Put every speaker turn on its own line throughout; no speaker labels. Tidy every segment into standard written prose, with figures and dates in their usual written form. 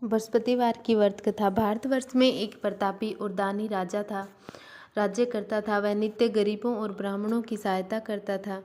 बृहस्पतिवार की व्रत कथा। भारतवर्ष में एक प्रतापी और दानी राजा था। राज्य करता था। वह नित्य गरीबों और ब्राह्मणों की सहायता करता था।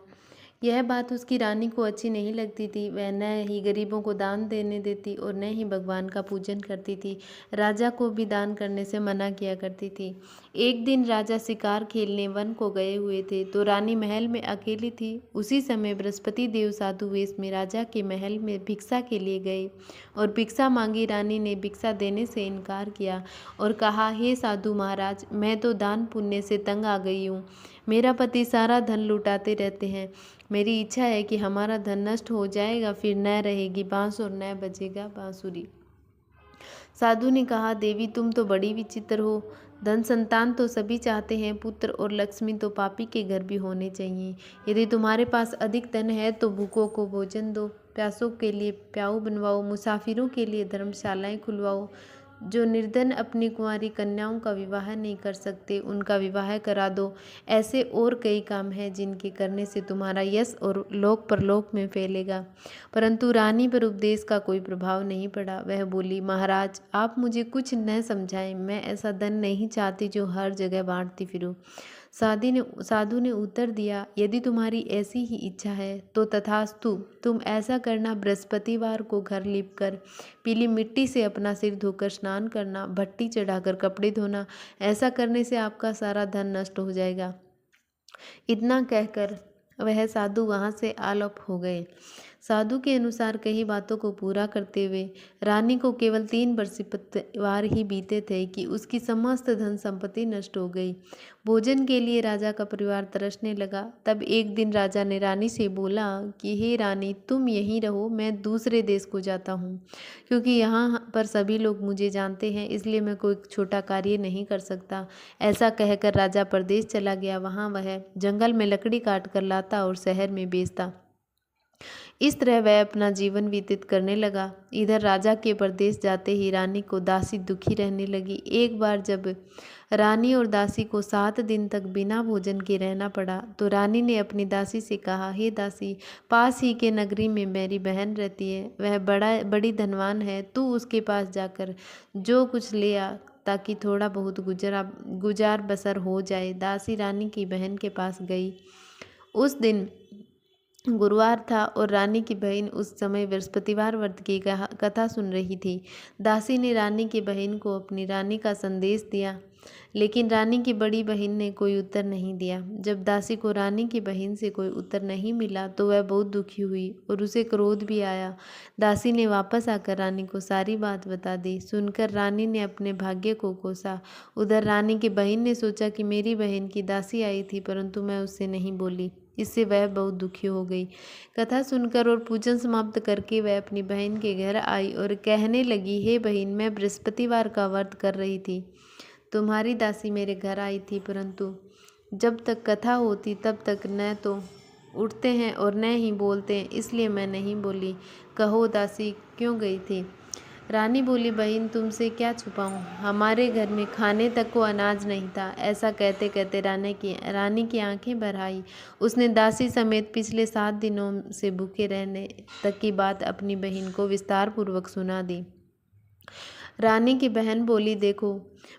यह बात उसकी रानी को अच्छी नहीं लगती थी। वह न ही गरीबों को दान देने देती और न ही भगवान का पूजन करती थी। राजा को भी दान करने से मना किया करती थी। एक दिन राजा शिकार खेलने वन को गए हुए थे तो रानी महल में अकेली थी। उसी समय बृहस्पति देव साधु वेश में राजा के महल में भिक्षा के लिए गए और भिक्षा मांगी। रानी ने भिक्षा देने से इनकार किया और कहा, हे साधु महाराज, मैं तो दान पुण्य से तंग आ गई हूँ। मेरा पति सारा धन लुटाते रहते हैं। मेरी इच्छा है कि हमारा धन नष्ट हो जाएगा, फिर न रहेगी बांस और न बजेगा बांसुरी। साधु ने कहा, देवी तुम तो बड़ी विचित्र हो। धन संतान तो सभी चाहते हैं, पुत्र और लक्ष्मी तो पापी के घर भी होने चाहिए। यदि तुम्हारे पास अधिक धन है तो भूखों को भोजन दो, प्यासों के लिए प्याऊ बनवाओ, मुसाफिरों के लिए धर्मशालाएं खुलवाओ। जो निर्धन अपनी कुंवारी कन्याओं का विवाह नहीं कर सकते उनका विवाह करा दो। ऐसे और कई काम हैं जिनके करने से तुम्हारा यश और लोक परलोक में फैलेगा। परंतु रानी पर उपदेश का कोई प्रभाव नहीं पड़ा। वह बोली, महाराज आप मुझे कुछ न समझाएं। मैं ऐसा धन नहीं चाहती जो हर जगह बांटती फिरूं। साधु ने उत्तर दिया, यदि तुम्हारी ऐसी ही इच्छा है तो तथास्तु। तुम ऐसा करना, बृहस्पतिवार को घर लीपकर पीली मिट्टी से अपना सिर धोकर स्नान करना, भट्टी चढ़ाकर कपड़े धोना। ऐसा करने से आपका सारा धन नष्ट हो जाएगा। इतना कहकर वह साधु वहां से आलोप हो गए। साधु के अनुसार कई बातों को पूरा करते हुए रानी को केवल 3 बृहस्पतिवार ही बीते थे कि उसकी समस्त धन संपत्ति नष्ट हो गई। भोजन के लिए राजा का परिवार तरसने लगा। तब एक दिन राजा ने रानी से बोला कि हे रानी, तुम यहीं रहो, मैं दूसरे देश को जाता हूँ। क्योंकि यहाँ पर सभी लोग मुझे जानते हैं, इसलिए मैं कोई छोटा कार्य नहीं कर सकता। ऐसा कहकर राजा परदेश चला गया। वहाँ वह जंगल में लकड़ी काट कर लाता और शहर में बेचता। इस तरह वह अपना जीवन व्यतीत करने लगा। इधर राजा के परदेश जाते ही रानी को दासी दुखी रहने लगी। एक बार जब रानी और दासी को 7 दिन तक बिना भोजन के रहना पड़ा तो रानी ने अपनी दासी से कहा, हे दासी, पास ही के नगरी में मेरी बहन रहती है। वह बड़ी धनवान है। तू उसके पास जाकर जो कुछ ले आ ताकि थोड़ा बहुत गुजार बसर हो जाए। दासी रानी की बहन के पास गई। उस दिन गुरुवार था और रानी की बहन उस समय बृहस्पतिवार व्रत की कथा सुन रही थी। दासी ने रानी की बहन को अपनी रानी का संदेश दिया, लेकिन रानी की बड़ी बहन ने कोई उत्तर नहीं दिया। जब दासी को रानी की बहन से कोई उत्तर नहीं मिला तो वह बहुत दुखी हुई और उसे क्रोध भी आया। दासी ने वापस आकर रानी को सारी बात बता दी। सुनकर रानी ने अपने भाग्य को कोसा। उधर रानी की बहन ने सोचा कि मेरी बहन की दासी आई थी परंतु मैं उससे नहीं बोली। इससे वह बहुत दुखी हो गई। कथा सुनकर और पूजन समाप्त करके वह अपनी बहन के घर आई और कहने लगी, हे बहन, मैं बृहस्पतिवार का व्रत कर रही थी। तुम्हारी दासी मेरे घर आई थी परंतु जब तक कथा होती तब तक न तो उठते हैं और न ही बोलते हैं, इसलिए मैं नहीं बोली। कहो दासी क्यों गई थी? रानी बोली, बहन तुमसे क्या छुपाऊं, हमारे घर में खाने तक को अनाज नहीं था। ऐसा कहते कहते रानी की आंखें भर आई। उसने दासी समेत पिछले 7 दिनों से भूखे रहने तक की बात अपनी बहन को विस्तार पूर्वक सुना दी। रानी की बहन बोली, देखो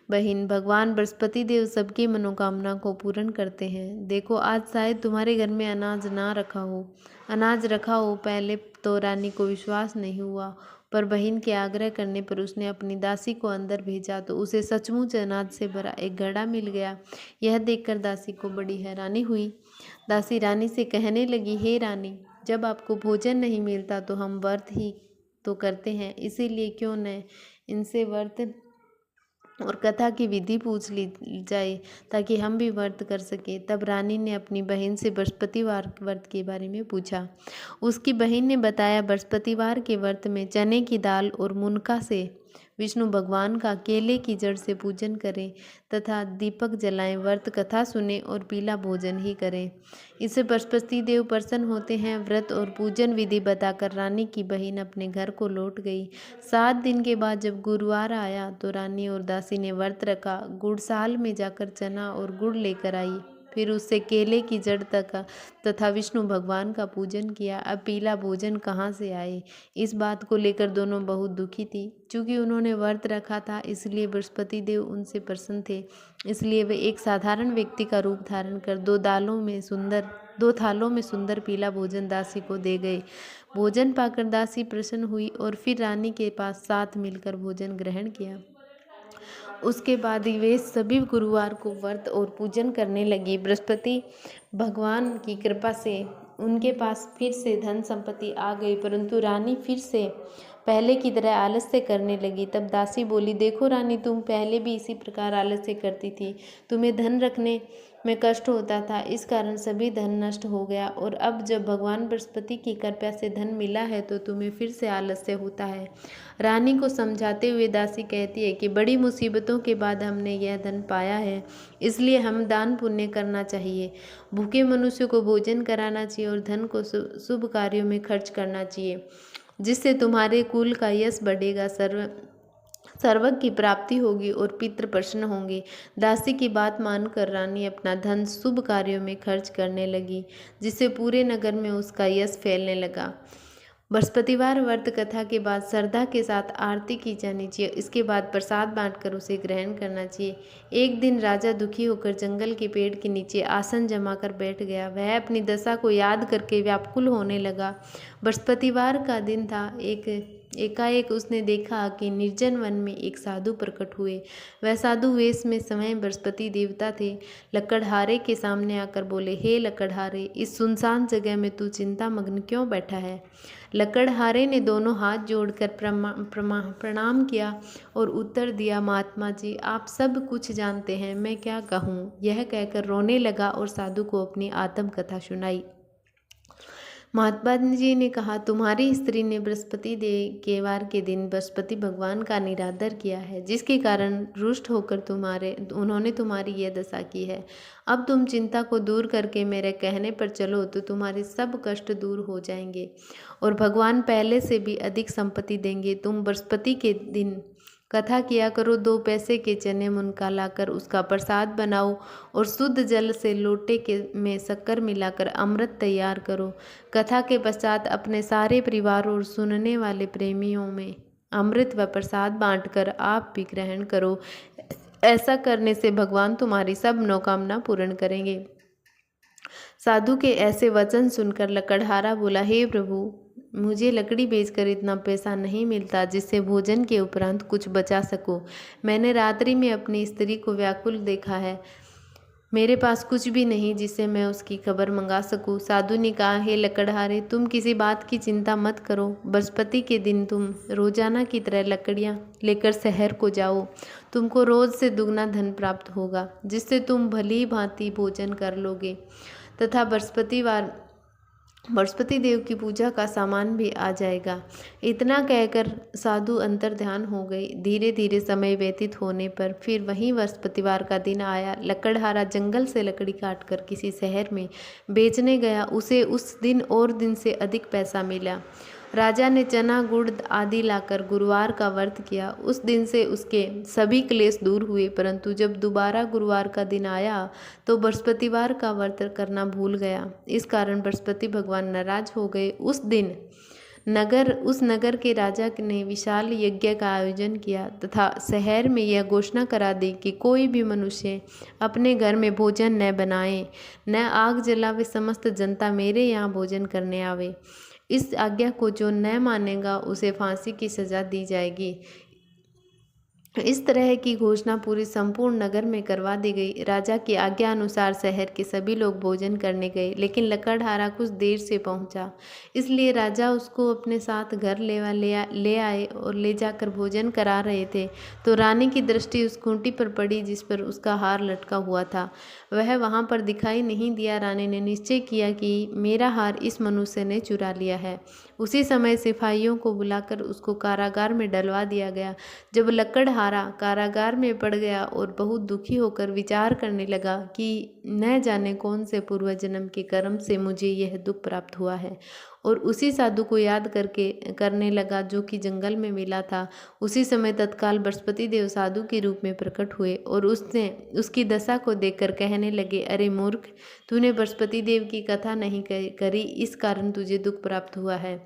बहन, भगवान बृहस्पति देव सबकी मनोकामना को पूर्ण करते हैं। देखो आज शायद तुम्हारे घर में अनाज रखा हो। पहले तो रानी को विश्वास नहीं हुआ, पर बहन के आग्रह करने पर उसने अपनी दासी को अंदर भेजा तो उसे सचमुच अनाज से भरा एक घड़ा मिल गया। यह देखकर दासी को बड़ी हैरानी हुई। दासी रानी से कहने लगी, हे रानी, जब आपको भोजन नहीं मिलता तो हम व्रत ही तो करते हैं, इसीलिए क्यों न इनसे व्रत और कथा की विधि पूछ ली जाए ताकि हम भी व्रत कर सके। तब रानी ने अपनी बहन से बृहस्पतिवार व्रत के बारे में पूछा। उसकी बहन ने बताया, बृहस्पतिवार के व्रत में चने की दाल और मुनका से विष्णु भगवान का केले की जड़ से पूजन करें तथा दीपक जलाएं, व्रत कथा सुने और पीला भोजन ही करें। इससे बृहस्पति देव प्रसन्न होते हैं। व्रत और पूजन विधि बताकर रानी की बहन अपने घर को लौट गई। 7 दिन के बाद जब गुरुवार आया तो रानी और दासी ने व्रत रखा। गुड़साल में जाकर चना और गुड़ लेकर आई। फिर उससे केले की जड़ तक तथा विष्णु भगवान का पूजन किया। अब पीला भोजन कहाँ से आए, इस बात को लेकर दोनों बहुत दुखी थी। चूँकि उन्होंने व्रत रखा था इसलिए बृहस्पति देव उनसे प्रसन्न थे, इसलिए वे एक साधारण व्यक्ति का रूप धारण कर दो थालों में सुंदर पीला भोजन दासी को दे गए। भोजन पाकर दासी प्रसन्न हुई और फिर रानी के पास साथ मिलकर भोजन ग्रहण किया। उसके बाद वे सभी गुरुवार को व्रत और पूजन करने लगी। बृहस्पति भगवान की कृपा से उनके पास फिर से धन संपत्ति आ गई, परंतु रानी फिर से पहले की तरह आलस्य करने लगी। तब दासी बोली, देखो रानी, तुम पहले भी इसी प्रकार आलस्य करती थी, तुम्हें धन रखने में कष्ट होता था, इस कारण सभी धन नष्ट हो गया, और अब जब भगवान बृहस्पति की कृपा से धन मिला है तो तुम्हें फिर से आलस्य होता है। रानी को समझाते हुए दासी कहती है कि बड़ी मुसीबतों के बाद हमने यह धन पाया है, इसलिए हम दान पुण्य करना चाहिए, भूखे मनुष्य को भोजन कराना चाहिए और धन को शुभ कार्यों में खर्च करना चाहिए, जिससे तुम्हारे कुल का यश बढ़ेगा, सर्वज्ञ की प्राप्ति होगी और पितृ प्रसन्न होंगे। दासी की बात मानकर रानी अपना धन शुभ कार्यों में खर्च करने लगी, जिससे पूरे नगर में उसका यश फैलने लगा। बृहस्पतिवार व्रत कथा के बाद श्रद्धा के साथ आरती की जानी चाहिए। इसके बाद प्रसाद बांटकर उसे ग्रहण करना चाहिए। एक दिन राजा दुखी होकर जंगल के पेड़ के नीचे आसन जमाकर बैठ गया। वह अपनी दशा को याद करके व्याकुल होने लगा। बृहस्पतिवार का दिन था। एकाएक उसने देखा कि निर्जन वन में एक साधु प्रकट हुए। वह साधु वेश में स्वयं बृहस्पति देवता थे। लकड़हारे के सामने आकर बोले, हे लकड़हारे, इस सुनसान जगह में तू चिंता मग्न क्यों बैठा है? लकड़हारे ने दोनों हाथ जोड़कर प्रणाम किया और उत्तर दिया, महात्मा जी, आप सब कुछ जानते हैं, मैं क्या कहूँ? यह कहकर रोने लगा और साधु को अपनी आत्मकथा सुनाई। महात्मा जी ने कहा, तुम्हारी स्त्री ने बृहस्पति देव के दिन बृहस्पति भगवान का निरादर किया है, जिसके कारण रुष्ट होकर उन्होंने तुम्हारी यह दशा की है। अब तुम चिंता को दूर करके मेरे कहने पर चलो तो तुम्हारे सब कष्ट दूर हो जाएंगे और भगवान पहले से भी अधिक संपत्ति देंगे। तुम बृहस्पति के दिन कथा किया करो, 2 पैसे के चने मुनका लाकर उसका प्रसाद बनाओ और शुद्ध जल से लोटे में शक्कर मिलाकर अमृत तैयार करो। कथा के पश्चात अपने सारे परिवार और सुनने वाले प्रेमियों में अमृत व प्रसाद बांटकर आप भी ग्रहण करो। ऐसा करने से भगवान तुम्हारी सब मनोकामना पूर्ण करेंगे। साधु के ऐसे वचन सुनकर लकड़हारा बोला, हे प्रभु, मुझे लकड़ी बेचकर इतना पैसा नहीं मिलता जिससे भोजन के उपरांत कुछ बचा सको। मैंने रात्रि में अपनी स्त्री को व्याकुल देखा है, मेरे पास कुछ भी नहीं जिससे मैं उसकी खबर मंगा सकूं। साधु ने कहा, हे लकड़हारे, तुम किसी बात की चिंता मत करो। बृहस्पति के दिन तुम रोजाना की तरह लकड़ियां लेकर शहर को जाओ। तुमको रोज से दुगना धन प्राप्त होगा, जिससे तुम भली भांति भोजन कर लोगे तथा बृहस्पति देव की पूजा का सामान भी आ जाएगा। इतना कहकर साधु अंतर ध्यान हो गए। धीरे धीरे समय व्यतीत होने पर फिर वहीं बृहस्पतिवार का दिन आया। लकड़हारा जंगल से लकड़ी काटकर किसी शहर में बेचने गया। उसे उस दिन और दिन से अधिक पैसा मिला। राजा ने चना गुड़ आदि लाकर गुरुवार का व्रत किया। उस दिन से उसके सभी क्लेश दूर हुए, परंतु जब दोबारा गुरुवार का दिन आया तो बृहस्पतिवार का व्रत करना भूल गया। इस कारण बृहस्पति भगवान नाराज हो गए। उस नगर के राजा ने विशाल यज्ञ का आयोजन किया तथा शहर में यह घोषणा करा दी कि कोई भी मनुष्य अपने घर में भोजन न बनाए, न आग जलावे, समस्त जनता मेरे यहाँ भोजन करने आवे। इस आज्ञा को जो न मानेगा उसे फांसी की सजा दी जाएगी। इस तरह की घोषणा पूरी संपूर्ण नगर में करवा दी गई। राजा की आज्ञा अनुसार शहर के सभी लोग भोजन करने गए, लेकिन लकड़हारा कुछ देर से पहुंचा, इसलिए राजा उसको अपने साथ घर ले आए और ले जाकर भोजन करा रहे थे तो रानी की दृष्टि उस खूंटी पर पड़ी जिस पर उसका हार लटका हुआ था। वह वहां पर दिखाई नहीं दिया। रानी ने निश्चय किया कि मेरा हार इस मनुष्य ने चुरा लिया है। उसी समय सिपाहियों को बुलाकर उसको कारागार में डलवा दिया गया। जब लकड़हारा कारागार में पड़ गया और बहुत दुखी होकर विचार करने लगा कि न जाने कौन से पूर्व जन्म के कर्म से मुझे यह दुख प्राप्त हुआ है और उसी साधु को याद करने लगा जो कि जंगल में मिला था। उसी समय तत्काल बृहस्पति देव साधु के रूप में प्रकट हुए और उसने उसकी दशा को देखकर कहने लगे, अरे मूर्ख, तूने बृहस्पति देव की कथा नहीं करी, इस कारण तुझे दुख प्राप्त हुआ है।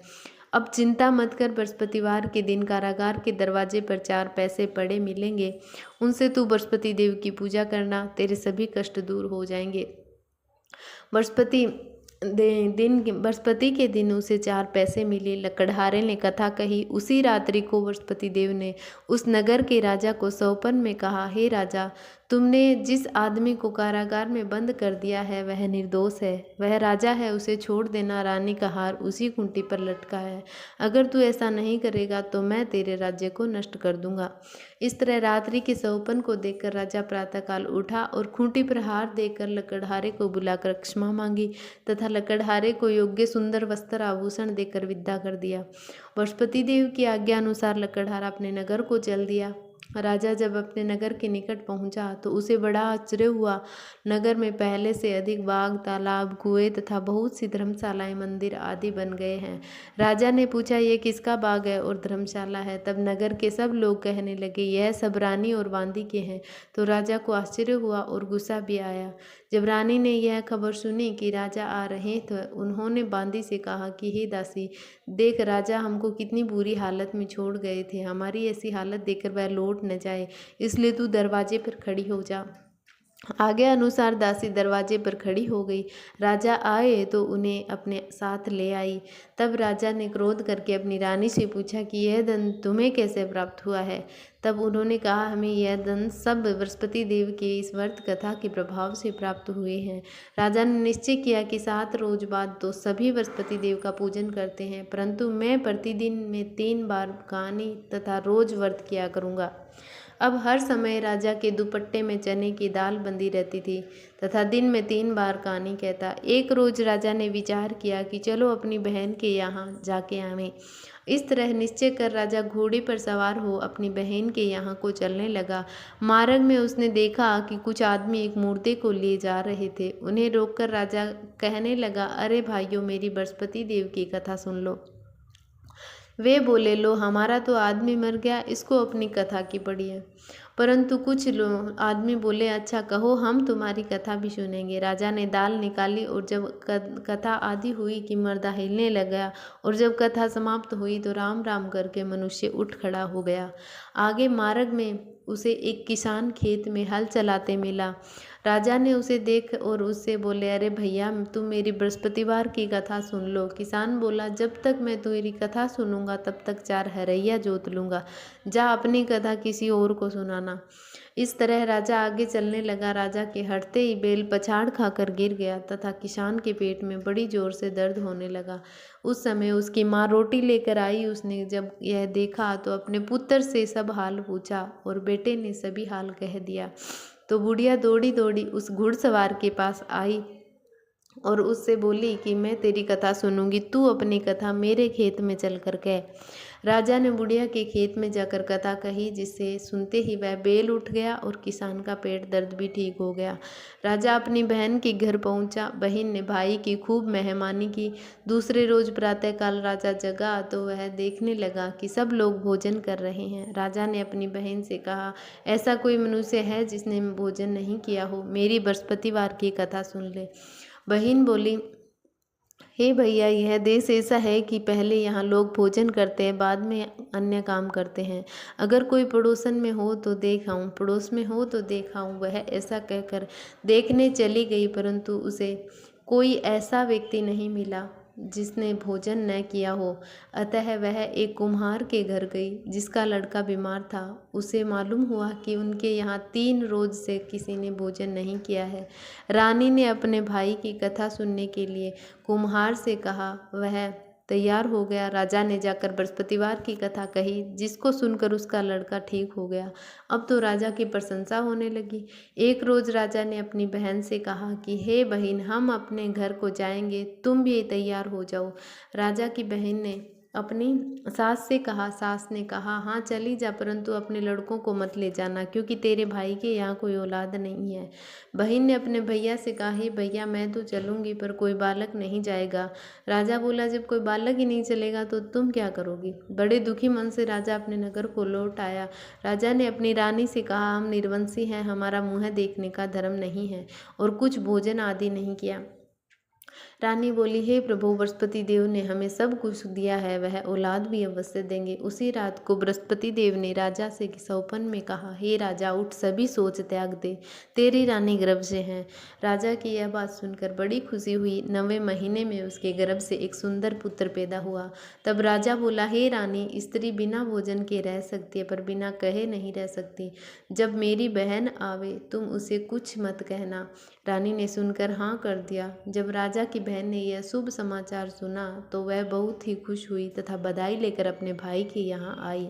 अब चिंता मत कर, बृहस्पतिवार के दिन कारागार के दरवाजे पर 4 पैसे पड़े मिलेंगे, उनसे तू बृहस्पति देव की पूजा करना, तेरे सभी कष्ट दूर हो जाएंगे। बृहस्पति के दिन उसे 4 पैसे मिले। लकड़हारे ने कथा कही। उसी रात्रि को बृहस्पति देव ने उस नगर के राजा को सौपन में कहा, हे राजा, तुमने जिस आदमी को कारागार में बंद कर दिया है वह निर्दोष है, वह राजा है, उसे छोड़ देना। रानी का हार उसी खूंटी पर लटका है, अगर तू ऐसा नहीं करेगा तो मैं तेरे राज्य को नष्ट कर दूंगा। इस तरह रात्रि के सौपन को देखकर राजा प्रातःकाल उठा और खूंटी पर हार देकर लकड़हारे को बुलाकर क्षमा मांगी तथा लकड़हारे को योग्य सुंदर वस्त्र आभूषण देकर विदा कर दिया। बृहस्पति देव की आज्ञा अनुसार लकड़हारा अपने नगर को चल दिया। राजा जब अपने नगर के निकट पहुंचा तो उसे बड़ा आश्चर्य हुआ। नगर में पहले से अधिक बाग, तालाब, कुएं तथा बहुत सी धर्मशालाएं, मंदिर आदि बन गए हैं। राजा ने पूछा, ये किसका बाग है और धर्मशाला है? तब नगर के सब लोग कहने लगे, यह सब रानी और बांदी के हैं। तो राजा को आश्चर्य हुआ और गुस्सा भी आया। जब रानी ने यह खबर सुनी कि राजा आ रहे तो उन्होंने बांदी से कहा कि हे दासी, देख, राजा हमको कितनी बुरी हालत में छोड़ गए थे, हमारी ऐसी हालत देखकर वह लौट न जाए, इसलिए तू दरवाजे पर खड़ी हो जा। आज्ञा अनुसार दासी दरवाजे पर खड़ी हो गई। राजा आए तो उन्हें अपने साथ ले आई। तब राजा ने क्रोध करके अपनी रानी से पूछा कि यह धन तुम्हें कैसे प्राप्त हुआ है? तब उन्होंने कहा, हमें यह धन सब बृहस्पति देव के इस व्रत कथा के प्रभाव से प्राप्त हुए हैं। राजा ने निश्चय किया कि 7 रोज बाद तो सभी बृहस्पति देव का पूजन करते हैं, परंतु मैं प्रतिदिन में 3 बार गानी तथा रोज व्रत किया करूँगा। अब हर समय राजा के दुपट्टे में चने की दाल बंधी रहती थी तथा दिन में 3 बार कहानी कहता। एक रोज राजा ने विचार किया कि चलो अपनी बहन के यहाँ जाके आवें। इस तरह निश्चय कर राजा घोड़े पर सवार हो अपनी बहन के यहाँ को चलने लगा। मार्ग में उसने देखा कि कुछ आदमी एक मूर्ति को लिए जा रहे थे। उन्हें रोककर राजा कहने लगा, अरे भाइयों, मेरी बृहस्पति देव की कथा सुन लो। वे बोले, लो, हमारा तो आदमी मर गया, इसको अपनी कथा की पढ़िए। परंतु कुछ आदमी बोले, अच्छा कहो, हम तुम्हारी कथा भी सुनेंगे। राजा ने दाल निकाली और जब कथा आदि हुई कि मर्दा हिलने लगा और जब कथा समाप्त हुई तो राम राम करके मनुष्य उठ खड़ा हो गया। आगे मार्ग में उसे एक किसान खेत में हल चलाते मिला। राजा ने उसे देख और उससे बोले, अरे भैया, तुम मेरी बृहस्पतिवार की कथा सुन लो। किसान बोला, जब तक मैं तुम्हारी कथा सुनूंगा तब तक 4 हरैया जोत लूँगा, जा अपनी कथा किसी और को सुनाना। इस तरह राजा आगे चलने लगा। राजा के हटते ही बैल पछाड़ खाकर गिर गया तथा किसान के पेट में बड़ी जोर से दर्द होने लगा। उस समय उसकी माँ रोटी लेकर आई। उसने जब यह देखा तो अपने पुत्र से सब हाल पूछा और बेटे ने सभी हाल कह दिया। तो बुढ़िया दौड़ी दौड़ी उस घुड़सवार के पास आई और उससे बोली कि मैं तेरी कथा सुनूंगी, तू अपनी कथा मेरे खेत में चल कर कह। राजा ने बुढ़िया के खेत में जाकर कथा कही, जिससे सुनते ही वह बैल उठ गया और किसान का पेट दर्द भी ठीक हो गया। राजा अपनी बहन के घर पहुंचा। बहन ने भाई की खूब मेहमानी की। दूसरे रोज प्रातःकाल राजा जगा तो वह देखने लगा कि सब लोग भोजन कर रहे हैं। राजा ने अपनी बहन से कहा, ऐसा कोई मनुष्य है जिसने भोजन नहीं किया हो? मेरी बृहस्पतिवार की कथा सुन ले। बहन बोली, हे भैया, यह देश ऐसा है कि पहले यहाँ लोग भोजन करते हैं, बाद में अन्य काम करते हैं। अगर कोई पड़ोसन में हो तो देख आऊँ, पड़ोस में हो तो देख आऊँ। वह ऐसा कहकर देखने चली गई, परंतु उसे कोई ऐसा व्यक्ति नहीं मिला जिसने भोजन न किया हो। अतः वह एक कुम्हार के घर गई जिसका लड़का बीमार था। उसे मालूम हुआ कि उनके यहाँ 3 रोज से किसी ने भोजन नहीं किया है। रानी ने अपने भाई की कथा सुनने के लिए कुम्हार से कहा। वह तैयार हो गया। राजा ने जाकर बृहस्पतिवार की कथा कही, जिसको सुनकर उसका लड़का ठीक हो गया। अब तो राजा की प्रशंसा होने लगी। एक रोज राजा ने अपनी बहन से कहा कि हे बहन, हम अपने घर को जाएंगे, तुम भी तैयार हो जाओ। राजा की बहन ने अपनी सास से कहा। सास ने कहा, हाँ चली जा, परंतु अपने लड़कों को मत ले जाना, क्योंकि तेरे भाई के यहाँ कोई औलाद नहीं है। बहन ने अपने भैया से कहा, हे भैया मैं तो चलूँगी, पर कोई बालक नहीं जाएगा। राजा बोला, जब कोई बालक ही नहीं चलेगा तो तुम क्या करोगी। बड़े दुखी मन से राजा अपने नगर को लौट आया। राजा ने अपनी रानी से कहा, हम निर्वंशी हैं, हमारा मुँह देखने का धर्म नहीं है, और कुछ भोजन आदि नहीं किया। रानी बोली, हे प्रभु, बृहस्पति देव ने हमें सब कुछ दिया है, वह औलाद भी अवश्य देंगे। उसी रात को बृहस्पति देव ने राजा से सौपन में कहा, हे राजा, उठ, सभी सोच त्याग दे, तेरी रानी गर्भ से है। राजा की यह बात सुनकर बड़ी खुशी हुई। 9वें महीने में उसके गर्भ से एक सुंदर पुत्र पैदा हुआ। तब राजा बोला, हे रानी, स्त्री बिना भोजन के रह सकती है, पर बिना कहे नहीं रह सकती। जब मेरी बहन आवे तुम उसे कुछ मत कहना। रानी ने सुनकर हाँ कर दिया। जब राजा की बहन ने यह शुभ समाचार सुना तो वह बहुत ही खुश हुई तथा बधाई लेकर अपने भाई के यहाँ आई।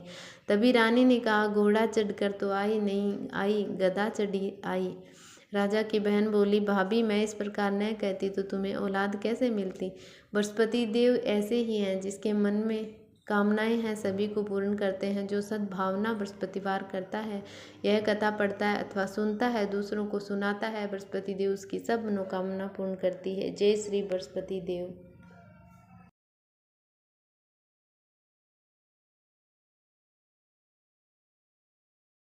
तभी रानी ने कहा, घोड़ा चढ़कर तो आई नहीं आई, गधा चढ़ी आई। राजा की बहन बोली, भाभी, मैं इस प्रकार न कहती तो तुम्हें औलाद कैसे मिलती। बृहस्पति देव ऐसे ही हैं, जिसके मन में कामनाएं हैं सभी को पूर्ण करते हैं। जो सद्भावना बृहस्पतिवार करता है, यह कथा पढ़ता है अथवा सुनता है, दूसरों को सुनाता है, बृहस्पति देव उसकी सब मनोकामना पूर्ण करती है। जय श्री बृहस्पति देव।